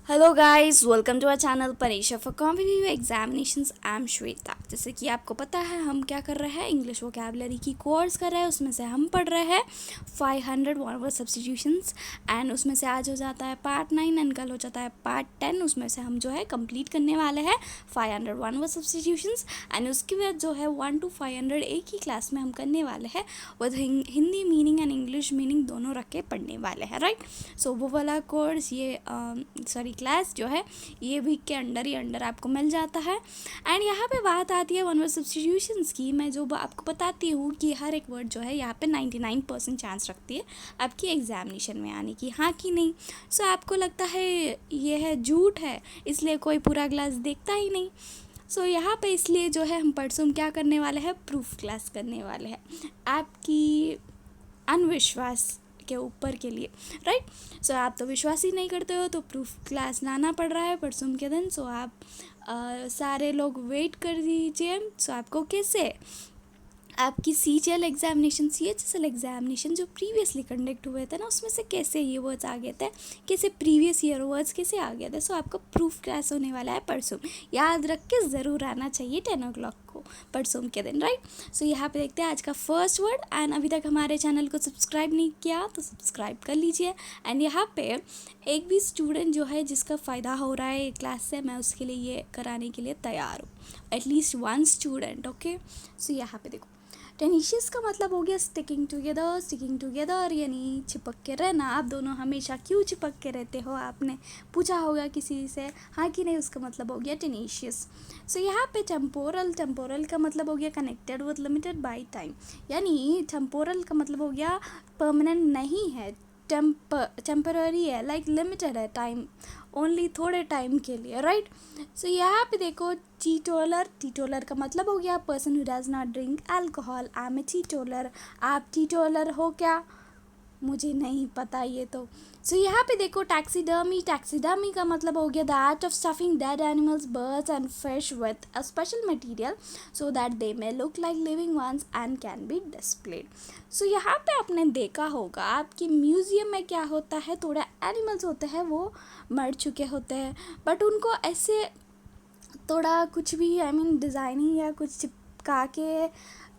Hello guys, welcome to our channel Pariksha for competitive examinations. I am Shweta. जैसे कि आपको पता है हम क्या कर रहे हैं, इंग्लिश वोकैबुलरी की कोर्स कर रहे हैं। उसमें से हम पढ़ रहे हैं 500 वन वर्ड सब्स्टिट्यूशंस एंड उसमें से आज हो जाता है पार्ट 9 एंड कल हो जाता है पार्ट 10। उसमें से हम जो है कंप्लीट करने वाले हैं 500 वन वर्ड सब्स्टिट्यूशंस एंड उसके बाद जो है 1 to 500 एक ही क्लास में हम करने वाले हैं with Hindi meaning and English meaning दोनों रख के पढ़ने वाले हैं, राइट। सो वो वाला कोर्स ये क्लास जो है ये वीक के अंडर ही अंडर आपको मिल जाता है। एंड यहाँ पे बात आती है वन वर्ड सब्स्टिट्यूशंस की। मैं जो आपको बताती हूँ कि हर एक वर्ड जो है यहाँ पे 99% चांस रखती है आपकी एग्जामिनेशन में आने की, हाँ कि नहीं। सो आपको लगता है ये है झूठ है, इसलिए कोई पूरा क्लास देखता ही नहीं। सो यहाँ पे इसलिए जो है हम परसों क्या करने वाले हैं, प्रूफ क्लास करने वाले हैं आपकी अनविश्वास के ऊपर के लिए, राइट। सो आप तो विश्वास ही नहीं करते हो तो प्रूफ क्लास लाना पड़ रहा है परसों के दिन। सो आप सारे लोग वेट कर दीजिए। सो आपको कैसे आपकी CGL एग्जामिनेशन, CHSL एग्जामिनेशन जो प्रीवियसली कंडक्ट हुए थे ना, उसमें से कैसे ये वर्ड्स आ गए थे, कैसे प्रीवियस ईयर वर्ड्स कैसे आ गए थे। सो आपको प्रूफ क्लास होने वाला है परसों, याद रख के ज़रूर आना चाहिए 10 o'clock को परसों के दिन, राइट। सो यहाँ पे देखते हैं आज का फर्स्ट वर्ड। एंड अभी तक हमारे चैनल को सब्सक्राइब नहीं किया तो सब्सक्राइब कर लीजिए। एंड यहाँ पे एक भी स्टूडेंट जो है जिसका फ़ायदा हो रहा है क्लास से, मैं उसके लिए ये कराने के लिए तैयार हूँ, at least one student, okay. So यहाँ पे देखो, टेनिशियस का मतलब हो गया स्टिकिंग टुगेदर यानी चिपक के रहना। आप दोनों हमेशा क्यों चिपक के रहते हो, आपने पूछा होगा किसी से, हाँ कि नहीं। उसका मतलब हो गया टेनिशियस। सो यहाँ पे टेम्पोरल का मतलब हो गया connected with limited by time, यानी टेम्पोरल का मतलब हो गया परमानेंट नहीं है, टेम्पररी है, लाइक लिमिटेड है टाइम, ओनली थोड़े टाइम के लिए, राइट। सो यहाँ पे देखो टीटोलर का मतलब हो गया person who does not drink alcohol. I am a teetotaller. आप टीटोलर हो क्या, मुझे नहीं पता ये तो। सो यहाँ पे देखो टैक्सीडर्मी का मतलब हो गया the art of stuffing dead animals, birds and fish with a special material so that they may look like living ones and can be displayed. So यहाँ पे आपने देखा होगा आपकी म्यूजियम में क्या होता है, थोड़े एनिमल्स होते हैं वो मर चुके होते हैं, बट उनको ऐसे थोड़ा कुछ भी डिज़ाइनिंग या कुछ चिपका के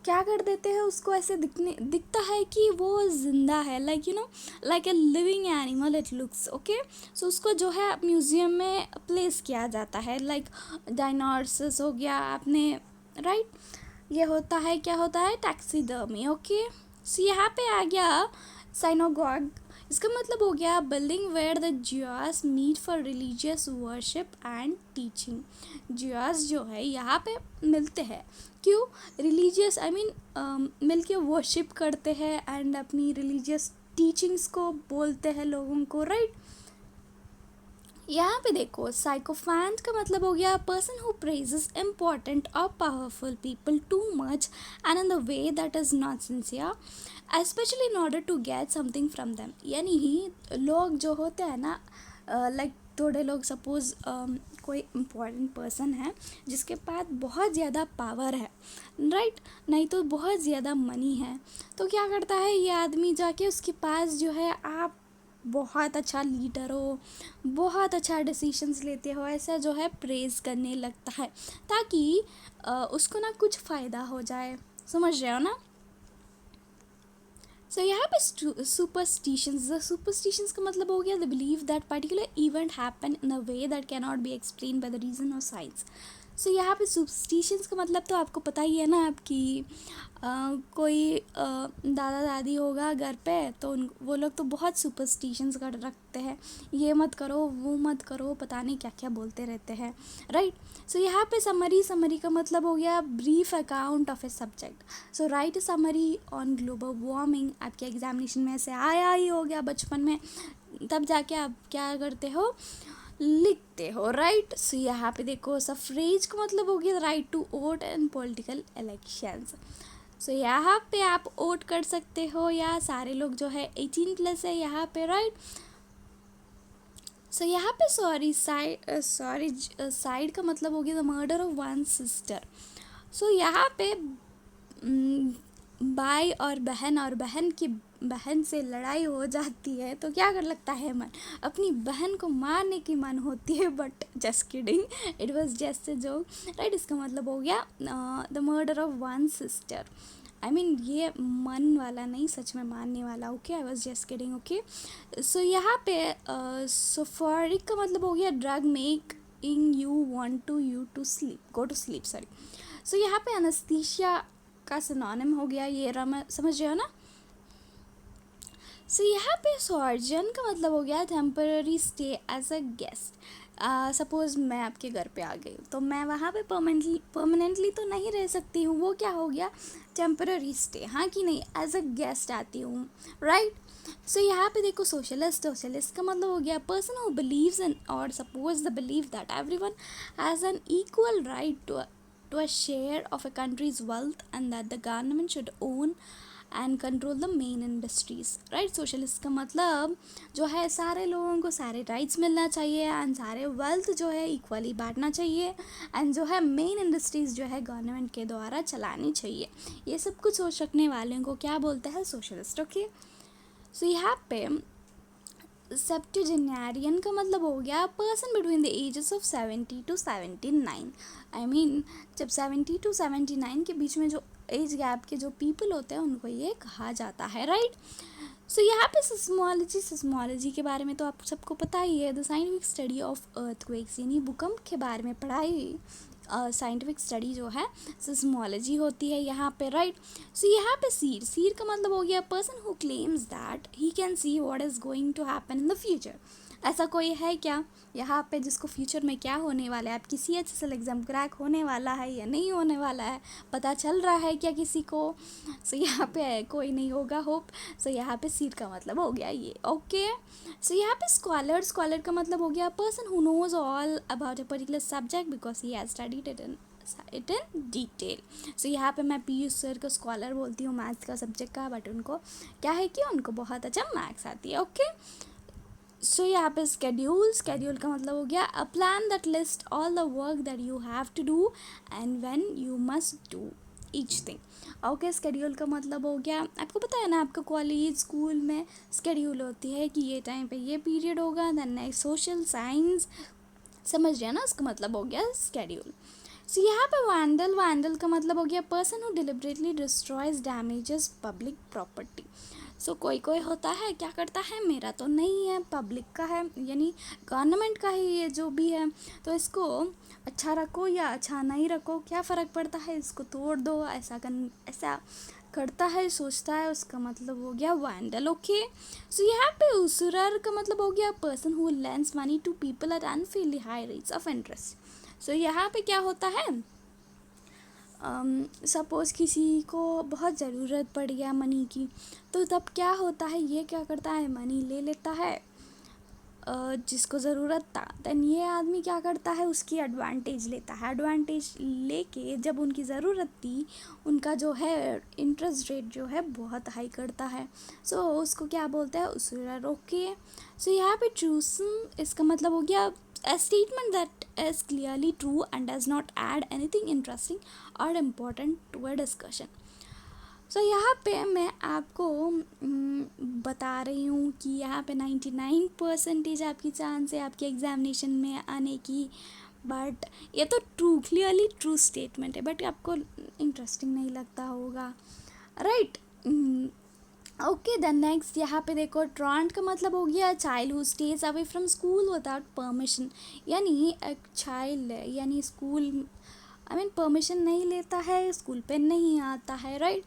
क्या कर देते हैं, उसको ऐसे दिखता है कि वो ज़िंदा है, like a living animal it looks, okay. So उसको जो है म्यूज़ियम में प्लेस किया जाता है, लाइक डायनासोर्स हो गया आपने, राइट। ये होता है, क्या होता है, टैक्सीडर्मी, ओके। सो यहाँ पे आ गया साइनोगॉग। इसका मतलब हो गया building where the Jews meet for religious worship and teaching. Jews जो है यहाँ पे मिलते हैं, क्यों, रिलीजियस मिल के वर्शिप करते हैं एंड अपनी रिलीजियस टीचिंग्स को बोलते हैं लोगों को, राइट। यहाँ पे देखो साइकोफैंट का मतलब हो गया पर्सन हु प्रेजेस इम्पॉर्टेंट और powerful people too much and in the way that is not sincere especially in order to get something from them. यानी ही लोग जो होते हैं ना, लाइक थोड़े लोग सपोज कोई इम्पॉर्टेंट पर्सन है जिसके पास बहुत ज़्यादा पावर है, राइट, नहीं तो बहुत ज़्यादा मनी है, तो क्या करता है ये आदमी जाके उसके पास जो है, आप बहुत अच्छा लीडर हो, बहुत अच्छा डिसीजंस लेते हो, ऐसा जो है प्रेज़ करने लगता है ताकि उसको ना कुछ फ़ायदा हो जाए, समझ रहे हो ना। सो यहाँ पे सुपरस्टिशंस का मतलब हो गया the believe that particular event happen in a way that can not be explain by the reason और साइंस। सो यहाँ पे सुपरस्टिशंस का मतलब तो आपको पता ही है ना, आपकी कोई दादा दादी होगा घर पे तो वो लोग तो बहुत सुपरस्टिशंस कर रखते हैं, ये मत करो वो मत करो, पता नहीं क्या क्या बोलते रहते हैं, राइट। सो यहाँ पे समरी का मतलब हो गया brief account of a subject. So right summary on global warming. आपके एग्जामिनेशन में से आया ही हो गया बचपन में, तब जाके आप क्या करते हो, लिखते हो, राइट। सो यहाँ पे देखो सफ्रेज का मतलब हो गया right to vote in political elections. So यहाँ पे आप वोट कर सकते हो, या सारे लोग जो है 18+ है यहाँ पे, राइट। सो यहाँ पे साइड का मतलब हो गया the murder of one sister. So यहाँ पे भाई और बहन की बहन से लड़ाई हो जाती है तो क्या कर लगता है मन, अपनी बहन को मारने की मन होती है, but just kidding, it was just a joke, right. इसका मतलब हो गया the murder of one sister. I mean ये मन वाला नहीं, सच में मानने वाला, okay, I was just kidding, okay. So यहाँ पे सोफोरिक का मतलब हो गया drug making you want to you to sleep, go to sleep, sorry. So यहाँ पे एनेस्थीसिया का सिनोनिम हो गया ये समझ रहे हो ना। सो यहाँ पे सॉर्जन का मतलब हो गया temporary stay as a guest. Suppose मैं आपके घर पे आ गई तो मैं वहाँ पे परमानेंटली तो नहीं रह सकती हूँ, वो क्या हो गया टेम्पररी स्टे, हाँ कि नहीं, एज अ गेस्ट आती हूँ, राइट। सो यहाँ पे देखो सोशलिस्ट का मतलब हो गया पर्सन हु बिलीव्स इन और suppose the believe that everyone has an equal right to a share of a country's wealth and that the government should own and control the main industries, right। Socialist का मतलब जो है सारे लोगों को सारे rights मिलना चाहिए एंड सारे वेल्थ जो है इक्वली बांटना चाहिए एंड जो है मेन इंडस्ट्रीज़ जो है गवर्नमेंट के द्वारा चलानी चाहिए। ये सब कुछ सोच रखने वाले को क्या बोलते हैं, सोशलिस्ट, ओके। सो यहाँ पे सेप्टुजेनेरियन का मतलब हो गया person between the ages of 70 to 79। I mean जब 70 to 79 के बीच में जो एज गैप के जो पीपल होते हैं उनको ये कहा जाता है, राइट। सो यहाँ पे सिस्मोलॉजी के बारे में तो आप सबको पता ही है, the scientific study of earthquakes, यानी भूकंप के बारे में पढ़ाई साइंटिफिक स्टडी जो है सिस्मोलॉजी होती है यहाँ पे, राइट। सो यहाँ पे सीर का मतलब हो गया person who claims that he can see what is going to happen in the future. ऐसा कोई है क्या यहाँ पे जिसको फ्यूचर में क्या होने वाला है, आपकी CHSL एग्ज़ाम क्रैक होने वाला है या नहीं होने वाला है, पता चल रहा है क्या किसी को। सो यहाँ पे कोई नहीं होगा, होप। सो यहाँ पे सीर का मतलब हो गया ये, ओके। सो यहाँ पे स्कॉलर का मतलब हो गया person who knows all about a particular subject because he has studied it in detail. So यहाँ पे मैं पीयूष सर को स्कॉलर बोलती हूँ मैथ्स का सब्जेक्ट का, बट उनको क्या है कि उनको बहुत अच्छा मैथ्स आती है, ओके। सो यहाँ पे स्केड्यूल का मतलब हो गया a plan that list all the work that you have to do and when you must do each thing, okay. Schedule का मतलब हो गया, आपको पता है ना आपका कॉलेज स्कूल में स्केड्यूल होती है कि ये टाइम पे ये पीरियड होगा, देन नेक्स्ट सोशल साइंस, समझ रहे हैं ना, उसका मतलब हो गया स्केड्यूल। सो यहाँ पे वैंडल का मतलब हो गया person who deliberately destroys damages public property. So कोई होता है क्या करता है, मेरा तो नहीं है, पब्लिक का है, यानी गवर्नमेंट का ही ये जो भी है, तो इसको अच्छा रखो या अच्छा नहीं रखो क्या फ़र्क पड़ता है, इसको तोड़ दो, ऐसा करता है, सोचता है, उसका मतलब हो गया वैंडल, ओके। सो यहाँ पे उसुरर का मतलब हो गया person who lends money to people at unfairly high rates of interest. So यहाँ पे क्या होता है, सपोज़ किसी को बहुत ज़रूरत पड़ गया मनी की, तो तब क्या होता है, ये क्या करता है, मनी ले लेता है जिसको ज़रूरत था, देन ये आदमी क्या करता है, उसकी एडवांटेज लेता है, एडवांटेज लेके जब उनकी ज़रूरत थी उनका जो है इंटरेस्ट रेट जो है बहुत हाई करता है। सो उसको क्या बोलते हैं, उसुरर, ओके। सो यहाँ पे ट्रूसम इसका मतलब हो गया a statement that is clearly true and does not add anything interesting or important to a discussion। सो यहाँ पे मैं आपको बता रही हूँ कि यहाँ पे 99% आपकी चांस है आपके एग्जामिनेशन में आने की, बट ये तो क्लियरली ट्रू स्टेटमेंट है, बट आपको इंटरेस्टिंग नहीं लगता होगा, राइट। ओके, देन नेक्स्ट यहाँ पे देखो ट्रॉन्ट का मतलब हो गया child who stays away from school without permission, यानी एक चाइल्ड है, यानी स्कूल परमिशन नहीं लेता है, स्कूल पे नहीं आता है, राइट।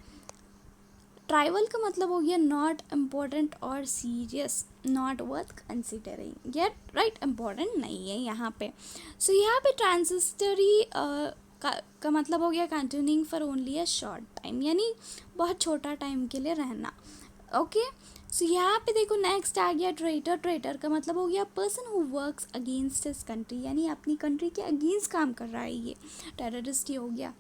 ट्राइवल का मतलब हो गया नॉट इम्पोर्टेंट और serious, not worth considering, yet, right, important नहीं है यहाँ पे। सो यहाँ पे ट्रांसिस्टरी का मतलब हो गया continuing for only a short time, यानी बहुत छोटा टाइम के लिए रहना, ओके। सो यहाँ पे देखो नेक्स्ट आ गया ट्रेटर का मतलब हो गया person who works against his country, यानी अपनी कंट्री के अगेंस्ट काम कर रहा है, ये टेररिस्ट ही हो गया,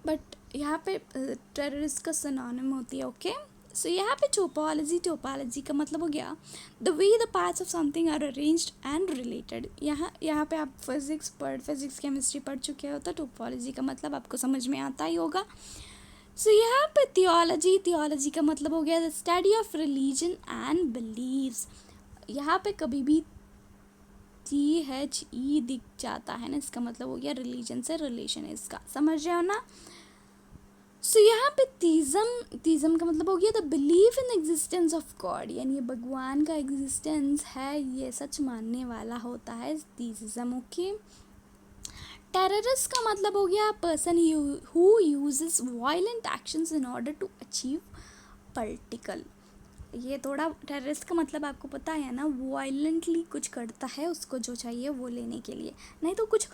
बट यहाँ पे टेररिस्ट का सिनोनिम होती है, ओके। सो यहाँ पे टोपोलॉजी का मतलब हो गया the way the parts of something are arranged and related. यहाँ पे आप फिजिक्स केमिस्ट्री पढ़ चुके हो तो टोपोलॉजी का मतलब आपको समझ में आता ही होगा। सो यहाँ पे थियोलॉजी का मतलब हो गया the study of religion and beliefs. यहाँ पे कभी भी THE दिख जाता है ना, इसका मतलब हो गया रिलीजन से रिलेशन है इसका, समझ रहे हो ना। सो यहाँ पे तीज़म का मतलब हो गया the believe in existence of God, यानी ये भगवान का एग्जिस्टेंस है, ये सच मानने वाला होता है तीज़म। ओके। टेररिस्ट का मतलब हो गया person who uses violent actions in order to achieve political. ये थोड़ा टेररिस्ट का मतलब आपको पता है ना, वायलेंटली कुछ करता है उसको जो चाहिए वो लेने के लिए, नहीं तो कुछ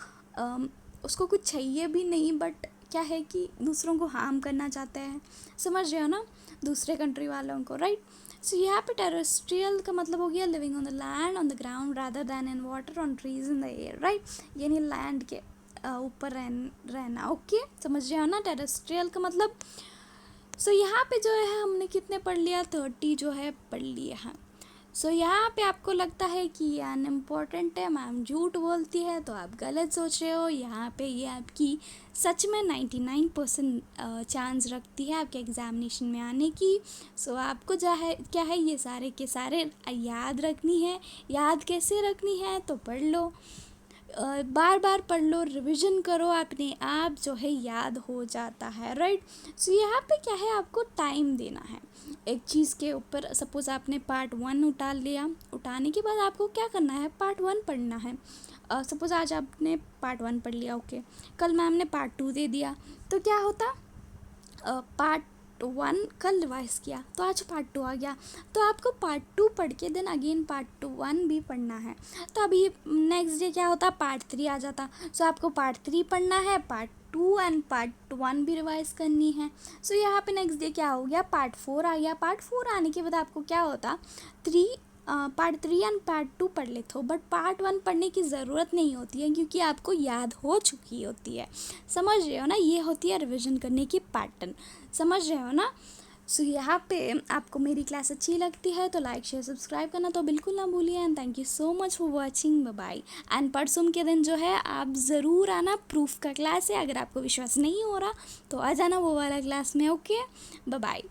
उसको कुछ चाहिए भी नहीं, बट क्या है कि दूसरों को हार्म करना चाहते हैं, समझ रहे हो ना, दूसरे कंट्री वालों को, राइट। सो यहाँ पे टेरेस्ट्रियल का मतलब हो गया living on the land on the ground rather than in water on trees in the air, right, यानी लैंड के ऊपर रहना। ओके, समझ रहे हो ना टेरेस्ट्रियल का मतलब। सो यहाँ पे जो है हमने कितने पढ़ लिया, 30 जो है पढ़ लिए हैं। सो यहाँ पे आपको लगता है कि ये अनइम्पॉर्टेंट है, मैम झूठ बोलती है, तो आप गलत सोच रहे हो। यहाँ पे ये आपकी सच में 99% चांस रखती है आपके एग्ज़ामिनेशन में आने की। सो आपको जो है क्या है, ये सारे के सारे याद रखनी है। याद कैसे रखनी है, तो पढ़ लो, बार बार पढ़ लो, रिवीजन करो, अपने आप जो है याद हो जाता है, राइट। सो यहाँ पे क्या है, आपको टाइम देना है एक चीज़ के ऊपर। सपोज़ आपने पार्ट 1 उठा लिया, उठाने के बाद आपको क्या करना है, पार्ट 1 पढ़ना है। सपोज़ आज आपने पार्ट 1 पढ़ लिया, ओके, कल मैम ने पार्ट 2 दे दिया, तो क्या होता, पार्ट 1 कल रिवाइज किया तो आज पार्ट 2 आ गया, तो आपको पार्ट 2 पढ़ के देन अगेन पार्ट 1 भी पढ़ना है। तो अभी नेक्स्ट डे क्या होता, पार्ट 3 आ जाता। सो आपको पार्ट 3 पढ़ना है, पार्ट 2 एंड पार्ट 1 भी रिवाइज करनी है। सो यहाँ पे नेक्स्ट डे क्या हो गया, पार्ट 4 आ गया। पार्ट 4 आने के बाद आपको क्या होता, पार्ट 3 एंड पार्ट 2 पढ़ लेते हो, बट पार्ट 1 पढ़ने की ज़रूरत नहीं होती है क्योंकि आपको याद हो चुकी होती है, समझ रहे हो ना। ये होती है रिवीजन करने की पैटर्न, समझ रहे हो ना। सो यहाँ पे आपको मेरी क्लास अच्छी लगती है तो लाइक शेयर सब्सक्राइब करना तो बिल्कुल ना भूलिए। And thank you so much for watching, bye bye. And परसों के दिन जो है आप ज़रूर आना, प्रूफ का क्लास है, अगर आपको विश्वास नहीं हो रहा तो आ जाना वो वाला क्लास में। Okay, bye bye.